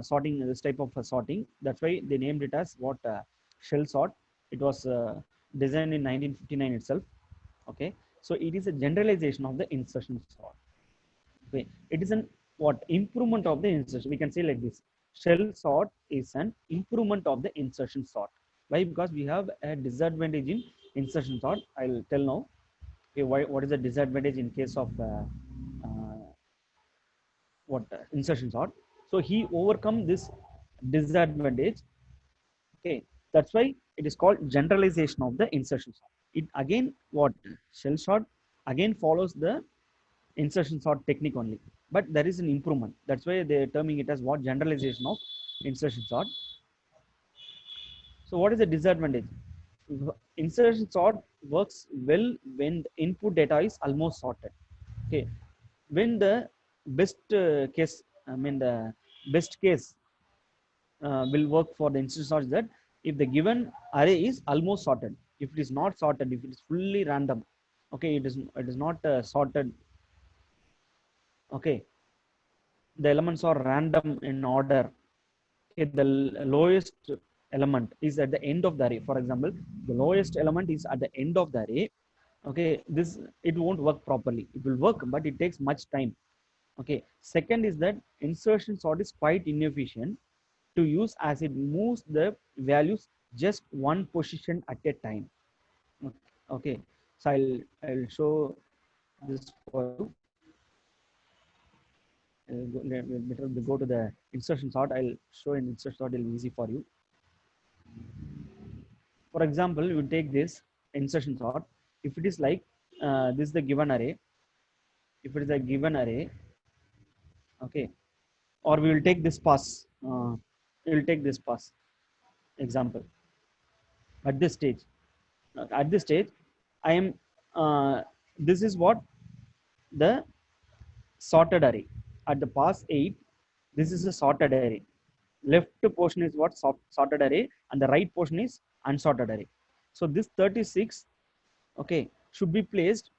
sorting, this type of sorting. That's why they named it as what, shell sort. It was designed in 1959 itself. Okay, so it is a generalization of the insertion sort. Okay, it is an what improvement of the insertion. We can say like this: shell sort is an improvement of the insertion sort. Why? Because we have a disadvantage in insertion sort. I'll tell now. Okay, why? What is the disadvantage in case of what insertion sort? So he overcome this disadvantage. Okay, that's why it is called generalization of the insertion sort. It again what shell sort again follows the insertion sort technique only, but there is an improvement. That's why they are terming it as what generalization of insertion sort. So what is the disadvantage? Insertion sort works well when the input data is almost sorted. Okay, when the best case, I mean the best case will work for the instance sort is that if the given array is almost sorted. If it is not sorted, if it is fully random, okay, it is not sorted. Okay, the elements are random in order. Okay, the lowest element is at the end of the array. For example, the lowest element is at the end of the array. Okay, this it won't work properly. It will work, but it takes much time. Okay, second is that insertion sort is quite inefficient to use as it moves the values just one position at a time. Okay, so I'll show this for you. Better go to the insertion sort. I'll show in insertion sort. It'll be easy for you. For example, you take this insertion sort. If it is like this is the given array. If it is a given array, okay, or we will take this pass. We will take this pass example at this stage. At this stage, I am. This is what the sorted array. At the pass 8, this is a sorted array. Left portion is what sorted array, and the right portion is unsorted array. So this 36, okay, should be placed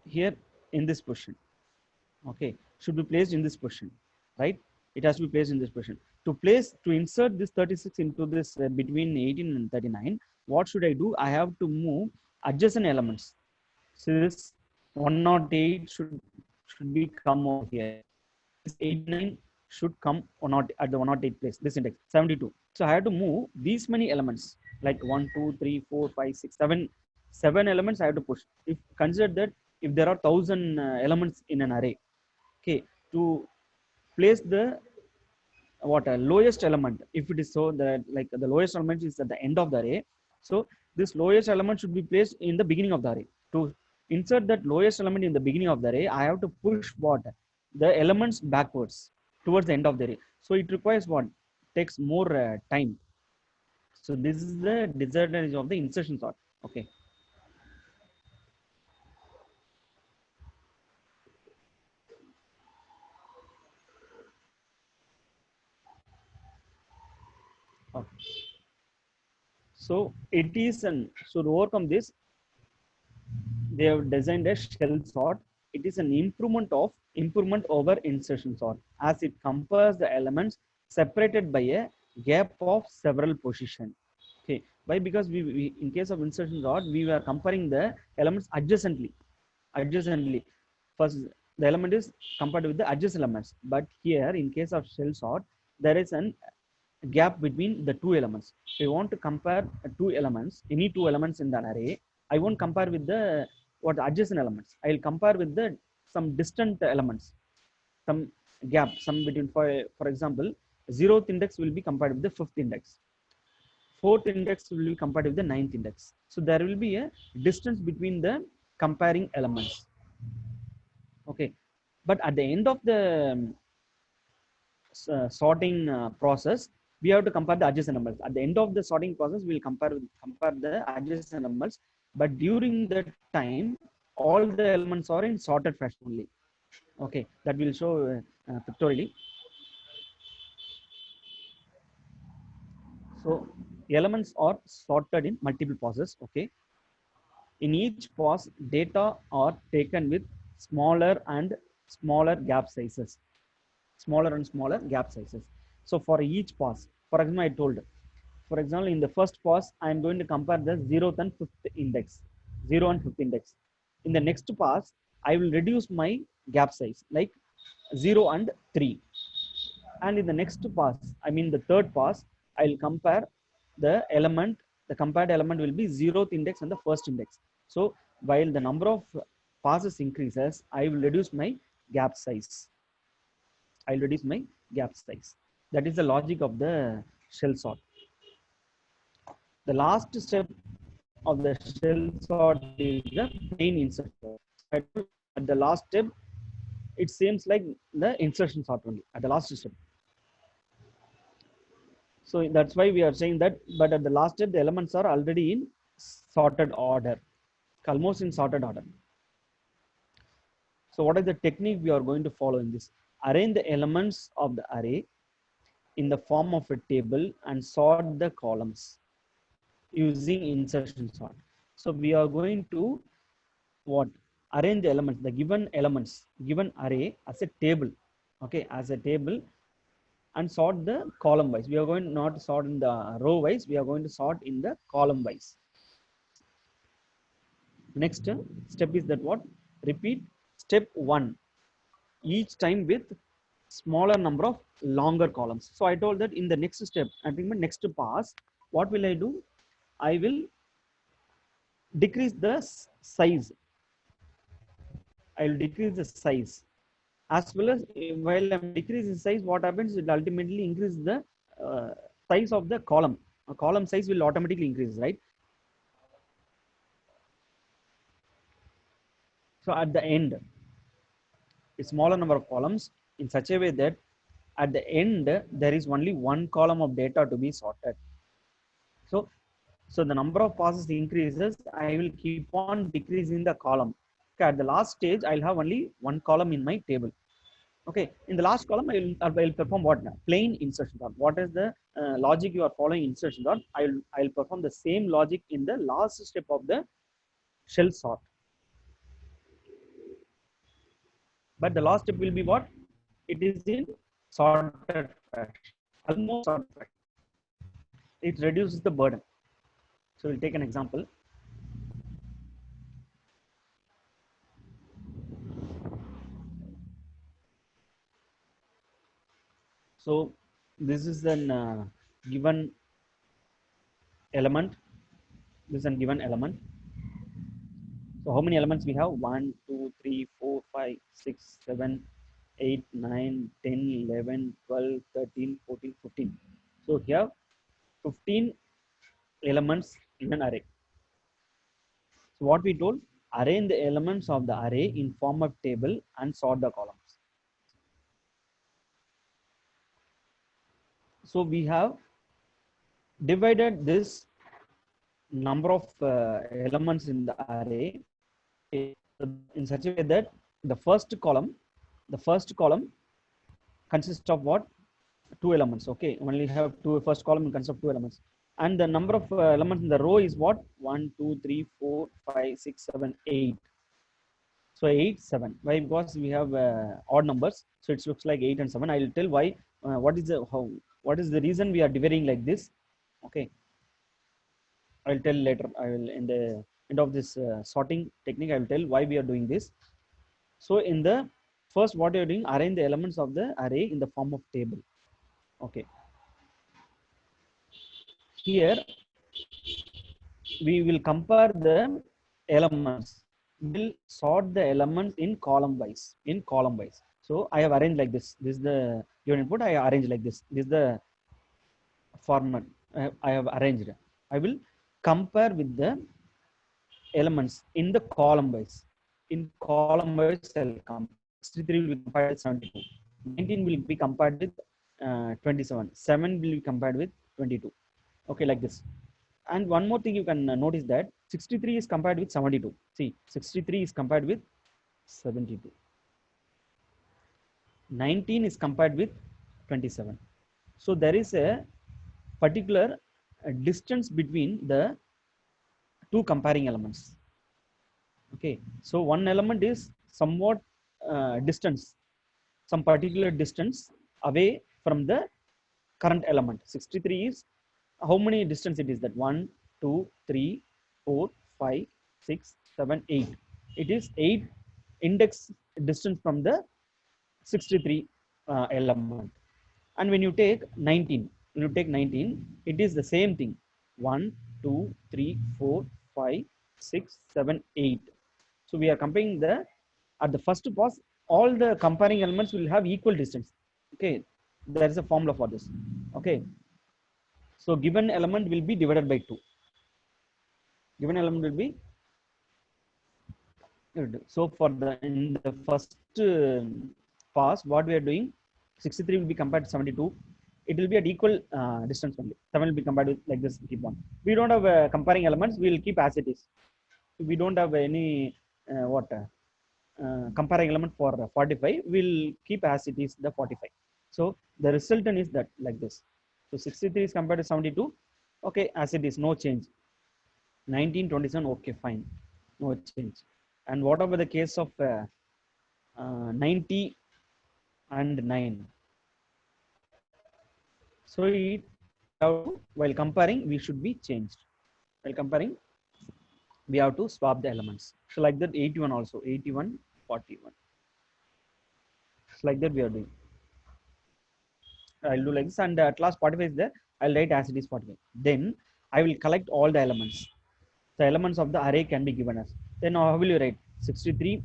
here in this position. Okay, should be placed in this position, right? It has to be placed in this position. To insert this 36 into this between 18 and 39, what should I do? I have to move adjacent elements. So this 108 should be come over here. This 89 should come at the 108 place. This index 72. So I have to move these many elements like 1, 2, 3, 4, 5, 6, 7. 7 elements I have to push. If consider that if there are 1000 elements in an array, okay, to place the what lowest element, if it is so that like the lowest element is at the end of the array, so this lowest element should be placed in the beginning of the array. To insert that lowest element in the beginning of the array, I have to push what the elements backwards towards the end of the array. So it requires what takes more time. So this is the disadvantage of the insertion sort. Okay, okay. So it is an so to overcome this, they have designed a shell sort. It is an improvement over insertion sort, as it compares the elements separated by a gap of several positions. Okay, why? Because we in case of insertion sort, we were comparing the elements adjacently. Adjacently, first the element is compared with the adjacent elements. But here, in case of shell sort, there is an gap between the two elements. If you want to compare two elements, any two elements in the array, I won't compare with the what adjacent elements. I will compare with the some distant elements, some gap, some between. For example, 0th index will be compared with the 5th index. 4th index will be compared with the 9th index. So there will be a distance between the comparing elements. Okay, but at the end of the sorting process, we have to compare the adjacent numbers. At the end of the sorting process, we'll compare the adjacent numbers. But during the time, all the elements are in sorted fashion only. Okay, that will show pictorially. So elements are sorted in multiple passes. Okay, in each pass, data are taken with smaller and smaller gap sizes. smaller and smaller gap sizes. So for each pass, for example, I told, for example, in the first pass, I am going to compare the 0th and 5th index, 0 and 5th index. In the next pass, I will reduce my gap size like 0 and 3. And in the next pass, I mean the third pass, I will compare the element, the compared element will be 0th index and the first index. So while the number of passes increases, I will reduce my gap size. I'll reduce my gap size. That is the logic of the shell sort. The last step of the shell sort is the plain insertion. At the last step, it seems like the insertion sort only at the last step. So that's why we are saying that, but at the last step, the elements are already in sorted order, almost in sorted order. So what is the technique we are going to follow in this? Arrange the elements of the array in the form of a table and sort the columns using insertion sort. So we are going to what? Arrange the elements, the given elements, given array as a table, okay, as a table, and sort the column wise. We are going not to sort in the row wise, we are going to sort in the column wise. Next step is that what? Repeat step 1 each time with smaller number of longer columns. So I told that in the next step, I think my next pass, what will I do? I will decrease the size. I will decrease the size. As well as while I'm decreasing size, what happens? It ultimately increase the size of the column. A column size will automatically increase, right? So at the end, a smaller number of columns in such a way that at the end there is only one column of data to be sorted. So the number of passes increases, I will keep on decreasing the column. Okay, at the last stage, I'll have only one column in my table. Okay, in the last column, I'll perform what now? Plain insertion dot. What is the logic you are following insertion dot? I'll perform the same logic in the last step of the shell sort. But the last step will be what? It is in sorted fashion, almost sorted fashion. It reduces the burden. So we'll take an example. So this is an given element. This is a given element. So how many elements we have? 1, 2, 3, 4, 5, 6, 7, 8, 9, 10, 11, 12, 13, 14, 15. So here 15 elements in an array. So what we told, arrange the elements of the array in form of table and sort the columns. So we have divided this number of elements in the array in such a way that the first column consists of what? Two elements. Okay, only have first column consists of two elements, and the number of elements in the row is what? 1, 2, 3, 4, 5, 6, 7, 8. So 8, 7. Why? Because we have odd numbers, so it looks like 8 and 7. I will tell why. What is the reason we are dividing like this? Okay, I will tell later. I will in the end of this sorting technique. I will tell why we are doing this. So in the first, what you are doing? Arrange the elements of the array in the form of table. Okay. Here we will compare the elements. We'll sort the elements in column wise. So I have arranged like this. This is the given input. I arrange like this. This is the format I have arranged. I will compare with the elements in the column wise. In column wise, I'll compare. 63 will be compared with 72. 19 will be compared with 27. 7 will be compared with 22. Okay, like this. And one more thing you can notice that 63 is compared with 72. See, 63 is compared with 72. 19 is compared with 27. So there is a particular distance between the two comparing elements. Okay, so one element is somewhat distance, some particular distance away from the current element. 63 is how many distance it is that 1, 2, 3, 4, 5, 6, 7, 8. It is 8 index distance from the 63 element. And when you take 19, it is the same thing. 1, 2, 3, 4, 5, 6, 7, 8. So we are comparing the, at the first pass, all the comparing elements will have equal distance. Okay, there is a formula for this. Okay, so given element will be divided by 2. Given element will be, so for the, in the first pass, what we are doing, 63 will be compared to 72. It will be at equal distance only. 7 will be compared with, like this, keep on. We don't have comparing elements. We will keep as it is. We don't have any comparing element for 45. We'll keep as it is the 45. So the resultant is that, like this. So 63 is compared to 72. Okay, as it is, no change. 1927, okay, fine, no change. And what about the case of 90 and 9? So it, while comparing, we should be changed. While comparing, we have to swap the elements. So like that, 81 also, 81, 41. So like that we are doing. I'll do like this, and at last 45 is there. I'll write as it is 45. Then I will collect all the elements. The elements of the array can be given as. Then how will you write? 63.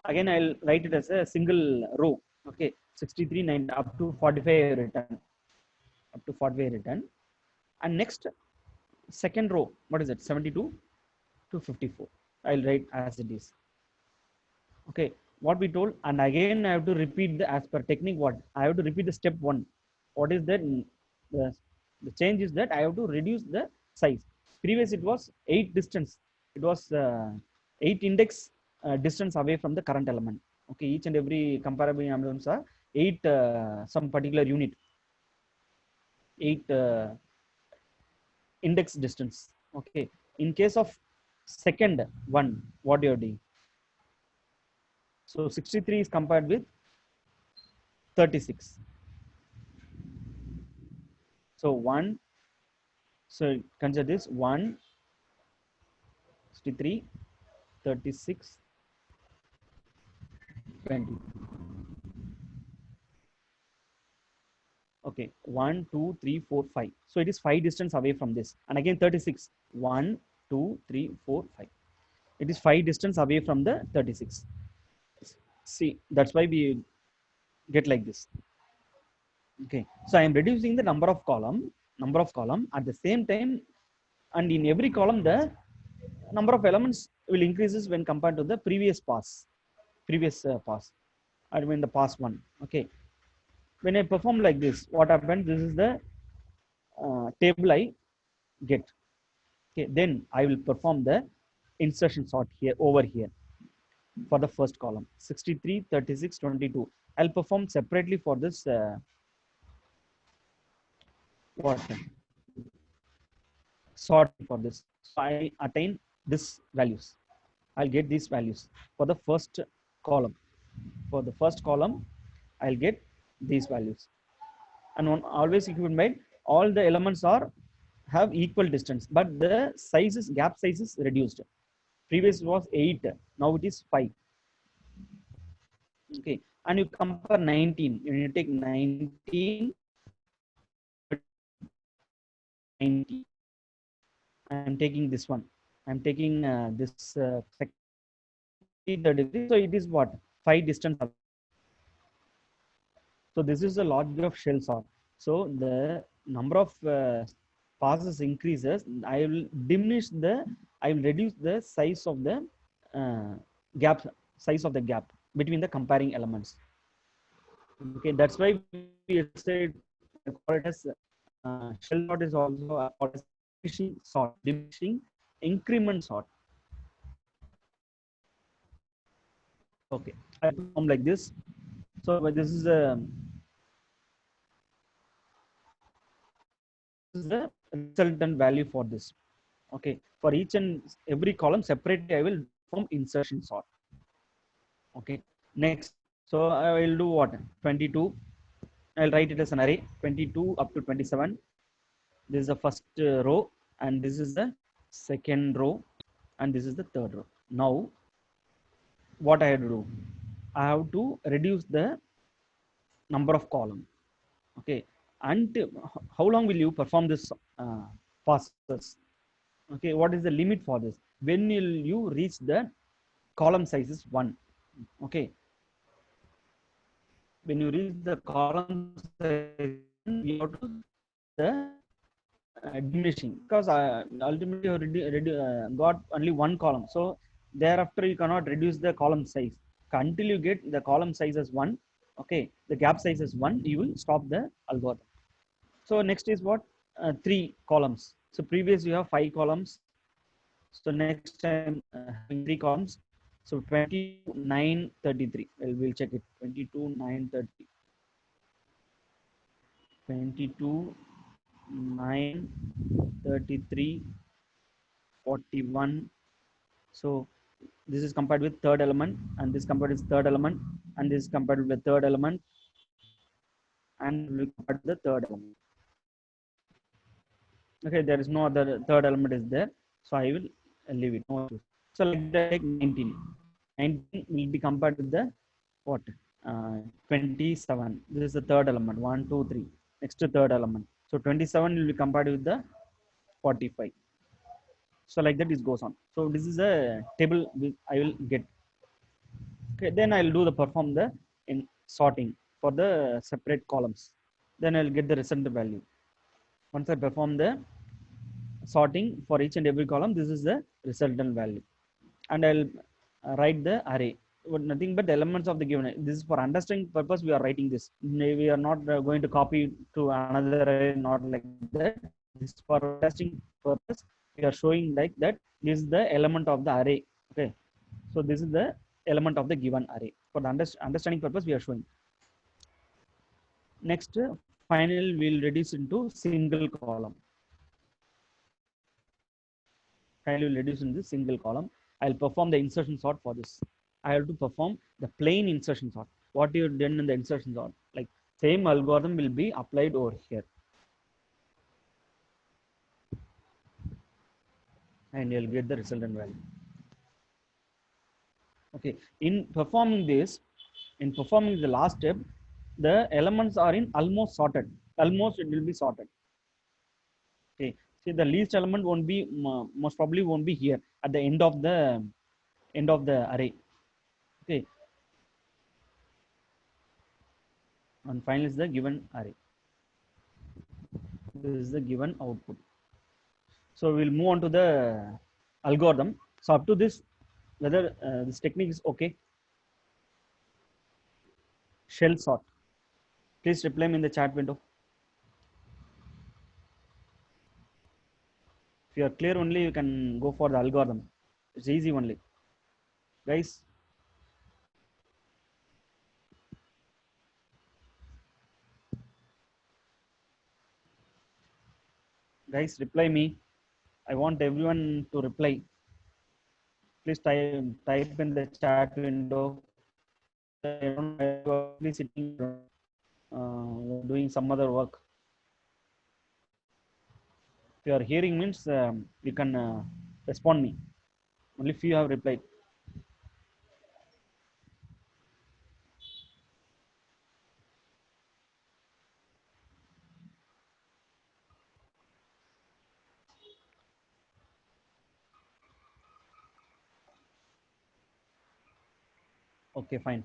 Again, I'll write it as a single row. Okay, 63, 9 up to 45 written. Up to 45 written. And next, second row, what is it? 72 to 54. I'll write as it is. Okay, what we told, and again I have to repeat the, as per technique, what I have to repeat the step 1. What is that? The change is that I have to reduce the size. Previous it was 8 distance. It was 8 index distance away from the current element. Okay, each and every comparable elements are 8 some particular unit, 8 index distance. Okay, in case of second one, what you are doing? So 63 is compared with 36. So 1, so consider this 1, 63, 36, 20. Okay, 1, 2, 3, 4, 5. So it is 5 distance away from this. And again 36. 1, 2, 3, 4, 5. It is 5 distance away from the 36. See, that's why we get like this. Okay, so I am reducing the number of column at the same time, and in every column the number of elements will increases when compared to the previous pass. I mean the pass 1. Okay, when I perform like this, what happens? This is the table I get. Okay, then I will perform the insertion sort here, over here, for the first column 63, 36, 22. I'll perform separately for this what sort for this. So I attain this values. I'll get these values for the first column. For the first column, I'll get these values. And on, always keep in mind, all the elements are have equal distance, but the sizes, gap size is reduced. Previous was 8, now it is 5. Okay, and you compare 19. When you take 19, 90. I'm taking this one. I'm taking this 30. So it is what? 5 distance. So this is the logic of shell sort. So the number of passes increases. I will reduce the size of the size of the gap between the comparing elements. Okay, that's why we said call it as shell sort is also called as diminishing increment sort. Okay, I perform like this. So this is the resultant value for this. Okay, for each and every column separately, I will perform insertion sort. Okay, next So I will do what? 22. I'll write it as an array 22 up to 27. This is the first row, and this is the second row, and this is the third row. Now what I have to do? I have to reduce the number of columns. Okay, and how long will you perform this process? Okay, what is the limit for this? When will you reach the column size is 1? Okay, when you reach the column size, you have to the diminishing, because ultimately you got only one column, so thereafter you cannot reduce the column size until you get the column size as 1. Okay, the gap size is 1, you will stop the algorithm. So next is what? 3 columns. So previous you have 5 columns, so next time having 3 columns. So 22 9 33, we'll check it. 22 9 30, 22 9 33 41. So this is compared with third element, and this compared with third element, and this compared with the third element, and we compared with the third element. Okay, there is no other third element is there, so I will leave it. No issues. So like that, take 19. 19 will be compared with the what? 27. This is the third element. 1 2 3. Next to third element. So 27 will be compared with the 45. So like that, it goes on. So this is a table I will get. Okay, then I'll do the perform the in sorting for the separate columns. Then I'll get the result value. Once I perform the sorting for each and every column, this is the resultant value, and I'll write the array with nothing but the elements of the given. This is for understanding purpose we are writing this. We are not going to copy to another array, not like that. This is for understanding purpose. We are showing like that this is the element of the array. Okay, so this is the element of the given array. For the understanding purpose we are showing. Next, finally we'll reduce into single column. Finally we'll reduce into single column. I'll perform the insertion sort for this. I have to perform the plain insertion sort. What you've done in the insertion sort, like same algorithm will be applied over here, and you'll get the resultant value. Okay, in performing the last step, the elements are in almost sorted. Almost it will be sorted. Okay, see the least element won't be most probably won't be here at the end of the array. Okay, and final is the given array. This is the given output. So we'll move on to the algorithm. So up to this, whether this technique is okay. Shell sort, please reply me in the chat window. If you are clear only, you can go for the algorithm. It's easy only, guys. Guys, reply me. I want everyone to reply. Please type in the chat window. Please sitting doing some other work. If you are hearing means you can respond me. Only few have replied. Okay, fine.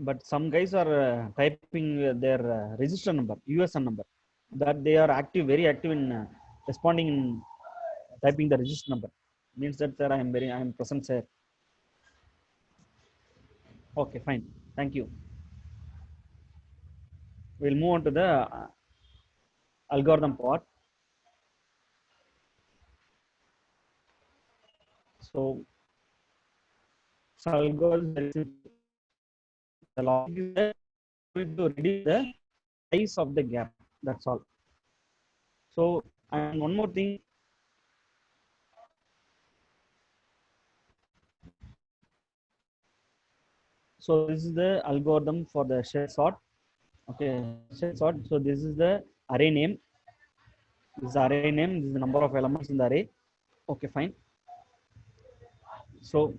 But some guys are typing their register number, USN number, that they are active, very active in responding in typing the register number. Means that sir, I am present, sir. Okay, fine. Thank you. We'll move on to the algorithm part. So algorithm, the logic is that we need to reduce the size of the gap. That's all. So, and one more thing. So this is the algorithm for the shell sort. Okay, shell sort. So this is the array name. This is the array name. This is the number of elements in the array. Okay, fine. So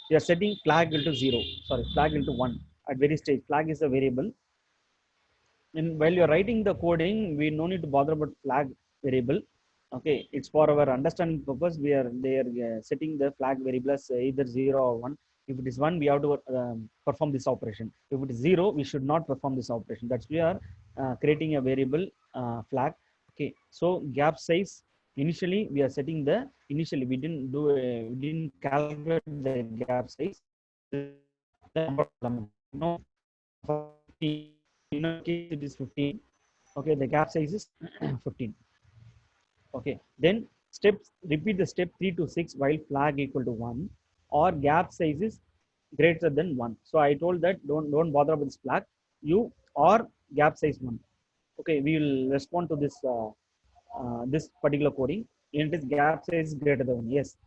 we are setting flag into 0. Sorry, flag into 1 at very stage. Flag is a variable. And while you're writing the coding, we no need to bother about flag variable. Okay, it's for our understanding purpose. They are setting the flag variable as either 0 or 1. If it is 1, we have to perform this operation. If it is 0, we should not perform this operation. That's we are creating a variable flag. Okay, so gap size. Initially, we are setting the initially we didn't do we didn't calculate the gap size. The number of elements. No, in our case it is 15. Okay, the gap size is 15. Okay, then steps, repeat the step 3 to 6 while flag equal to 1 or gap size is greater than 1. So I told that don't bother with this flag, you or gap size 1. Okay, we will respond to this particular coding. And it is gap size greater than 1. Yes,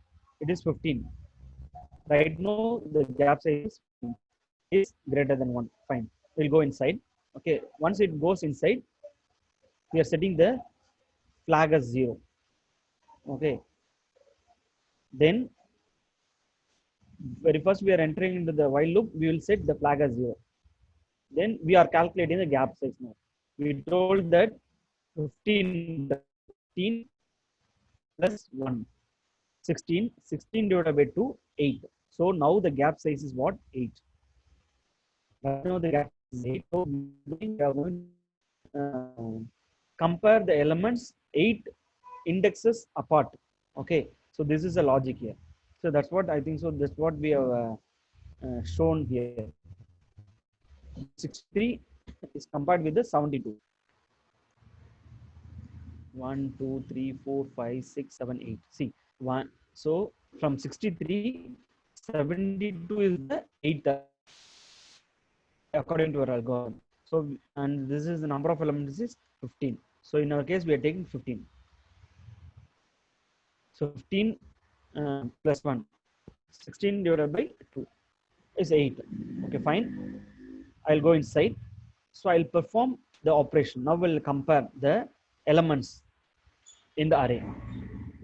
it is 15. Right now the gap size is greater than 1. Fine, we'll go inside. Okay, once it goes inside, we are setting the flag as 0. Okay, then very first we are entering into the while loop, we will set the flag as 0. Then we are calculating the gap size now. We told that 15 plus 1, 16, 16 divided by 2, 8. So now the gap size is what? 8. Right now the gap is 8. So we are going to compare the elements 8 indexes apart. Okay, so this is a logic here. So that's what I think. So that's what we have shown here. 63 is compared with the 72. 1, 2, 3, 4, 5, 6, 7, 8. See, one. So from 63, 72 is the 8th according to our algorithm. So, and this is the number of elements is 15. So in our case, we are taking 15. So 15 plus 1, 16 divided by 2 is 8. Okay, fine. I'll go inside. So I'll perform the operation. Now we'll compare the elements in the array.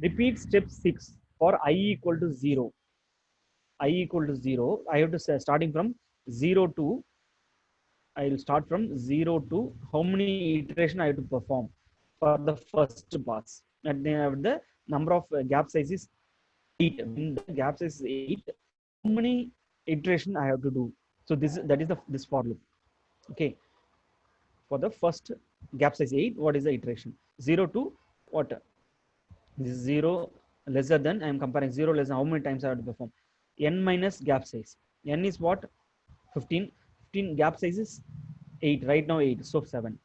Repeat step 6 for I equal to 0. I equal to 0. I have to say starting from 0 to, I will start from 0 to how many iteration I have to perform for the first pass. And then the number of gap size is 8. When the gap size is 8, how many iteration I have to do? So that is this for loop. Okay. For the first gap size 8, what is the iteration? 0 to what? This is 0 lesser than, I am comparing 0 less than how many times I have to perform. N minus gap size. N is what? 15. 15 gap size is 8. Right now 8. So 7.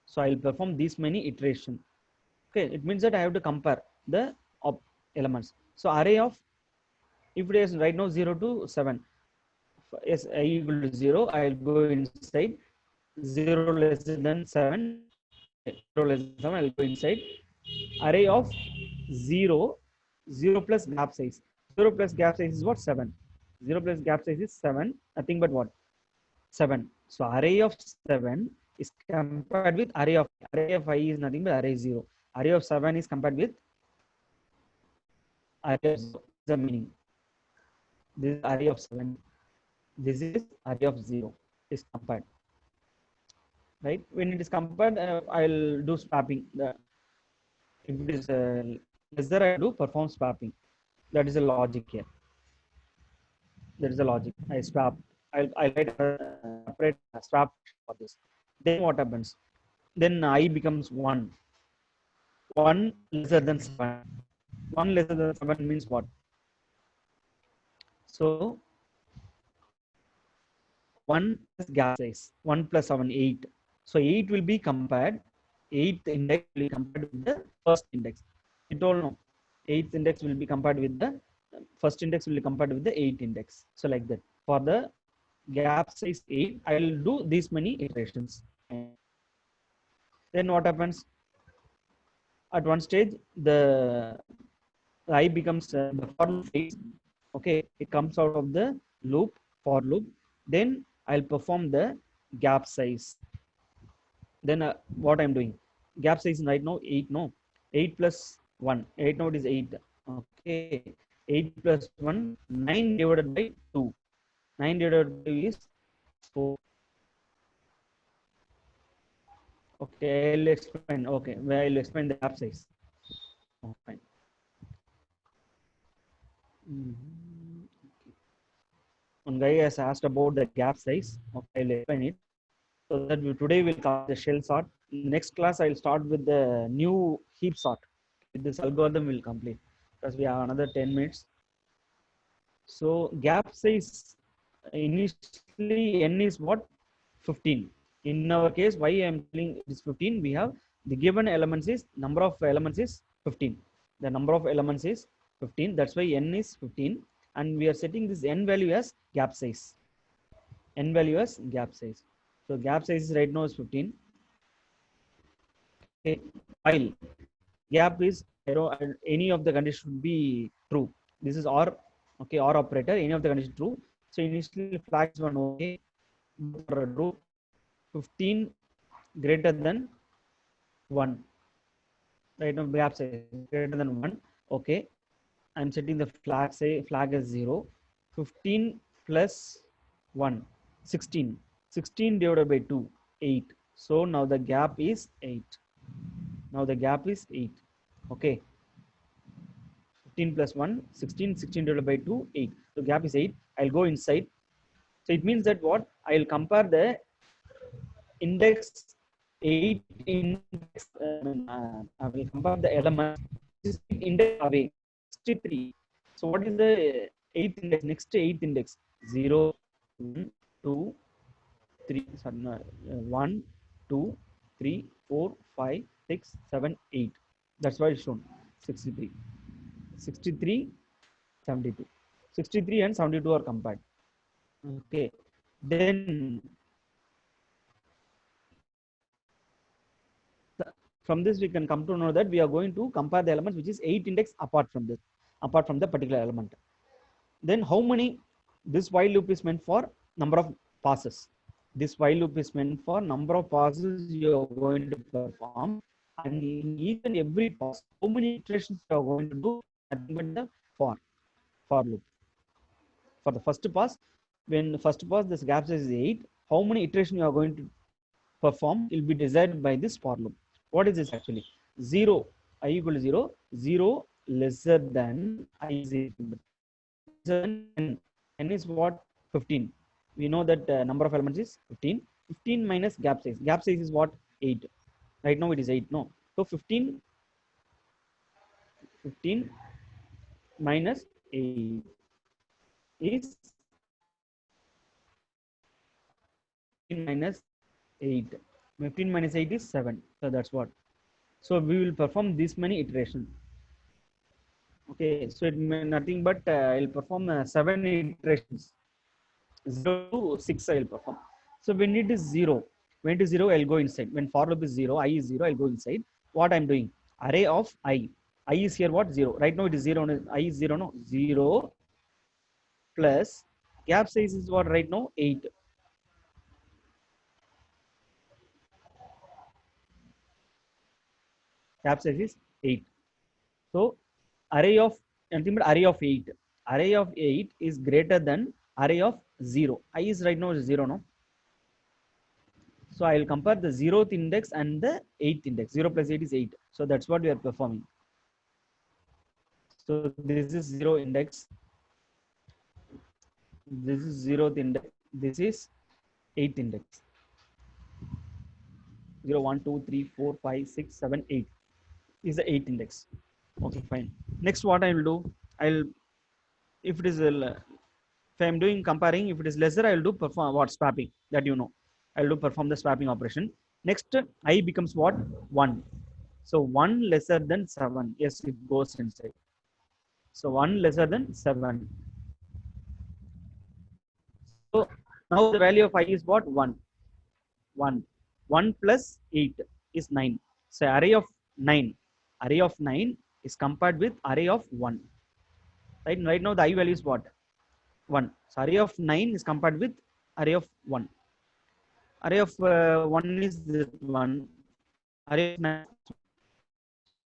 So I will perform these many iteration. Okay, it means that I have to compare the elements. So array of, if it is right now 0 to 7. Yes, I equal to 0. I will go inside. 0 less than 7. 0 less than 7. I will go inside. Array of 0, 0 plus gap size. 0 plus gap size is what? 7. 0 plus gap size is 7. Nothing but what? 7. So array of 7 is compared with array of 5 is nothing but array 0. Array of 7 is compared with array of 0. The meaning. This is array of 7. This is array of 0 is compared. Right? When it is compared, I'll do swapping. If it is lesser, I do perform swapping. That is a logic here. There is a logic. I swap. I'll write a separate swap for this. Then what happens? Then I becomes 1. 1 lesser than 7. 1 lesser than 7 means what? So 1 plus gap size. 1 plus 7, 8. So 8 will be compared 8th index will be compared with the first index. It all know 8th index will be compared with the first index will be compared with the 8th index. So like that. For the gap size 8, I will do these many iterations. Then what happens? At one stage, the I becomes the for loop phase. Okay, it comes out of the loop, for loop. Then I'll perform the gap size. Then what I'm doing? Gap size right now 8. No, 8 plus 1. 8 node is 8. Okay, 8 plus 1, 9 divided by 2. 9 divided by 2 is 4. Okay, I'll explain. Okay, well, I'll explain the gap size. Oh, fine. One guy has asked about the gap size. Okay, I'll explain it. So that today we'll cover the shell sort. Next class, I'll start with the new heap sort. With this algorithm, we'll complete because we have another 10 minutes. So gap size initially n is what? 15. In our case, why I am telling it is 15? We have the given elements is number of elements is 15. The number of elements is 15. That's why n is 15, and we are setting this n value as gap size. N value as gap size. So gap size right now is 15. Okay. While gap is any of the conditions should be true. This is or. Okay, or operator. Any of the conditions true. So initially flags one okay. For true. 15 greater than 1. Right now gap size greater than 1. Okay. I'm setting the flag as 0. 15 plus 1. 16. 16 divided by 2. 8. So now the gap is 8. Now the gap is 8. Okay. 15 plus 1, 16. 16 divided by 2, 8. So gap is 8. I'll go inside. So it means that what? I'll compare the index 8 index. I will compare the element index away. 63. So what is the 8th index? Next 8th index 0, 1, 2, 3, 1, 2, 3, 4, 5, 6, 7, 8. That's why it's shown 63. 63, 72. 63 and 72 are compared. Okay. Then from this we can come to know that we are going to compare the elements which is 8 index apart from the particular element. Then how many? This while loop is meant for number of passes. This while loop is meant for number of passes you are going to perform, and in each and every pass, how many iterations you are going to do? Nothing but the for loop. For the first pass, when the first pass this gap size is 8, how many iterations you are going to perform will be decided by this for loop. What is this actually? 0, I equal to 0, 0 lesser than I is equal to n. N is what? 15. We know that number of elements is 15. 15 minus gap size. Gap size is what? 8. Right now it is 8. No. So 15 minus 8 is 15 minus 8. 15 minus 8 is 7. So that's what. So we will perform this many iterations. Okay, so it may nothing but I'll perform 7 iterations. 0 to 6 I'll perform. So when it is 0, when it is 0, I'll go inside. When for loop is 0, I is 0, I'll go inside. What I'm doing? Array of I. I is here what? 0. Right now it is 0. I is 0. No, 0 plus gap size is what right now? 8. Gap size is 8. So array of anything but array of 8. Array of 8 is greater than array of 0. I is right now 0. No. So I will compare the 0th index and the 8th index. 0 plus 8 is 8. So that's what we are performing. So this is 0 index. This is 0th index. This is 8th index. 0, 1, 2, 3, 4, 5, 6, 7, 8 is the 8th index. Okay, fine. Next, what I will do, if it is if I am doing comparing, if it is lesser, I will do perform what swapping, that you know. I will do perform the swapping operation. Next, I becomes what? 1. So 1 lesser than 7. Yes, it goes inside. So 1 lesser than 7. So now the value of I is what? 1. 1. 1 plus 8 is 9. So array of 9. Array of 9 is compared with array of 1. Right now the I value is what? 1. So array of 9 is compared with array of 1. Array of 1 is this one. Array of 9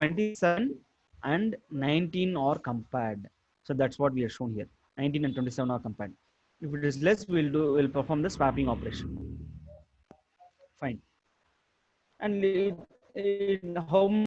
27 and 19 are compared. So that's what we are shown here. 19 and 27 are compared. If it is less, we'll perform the swapping operation. Fine. And how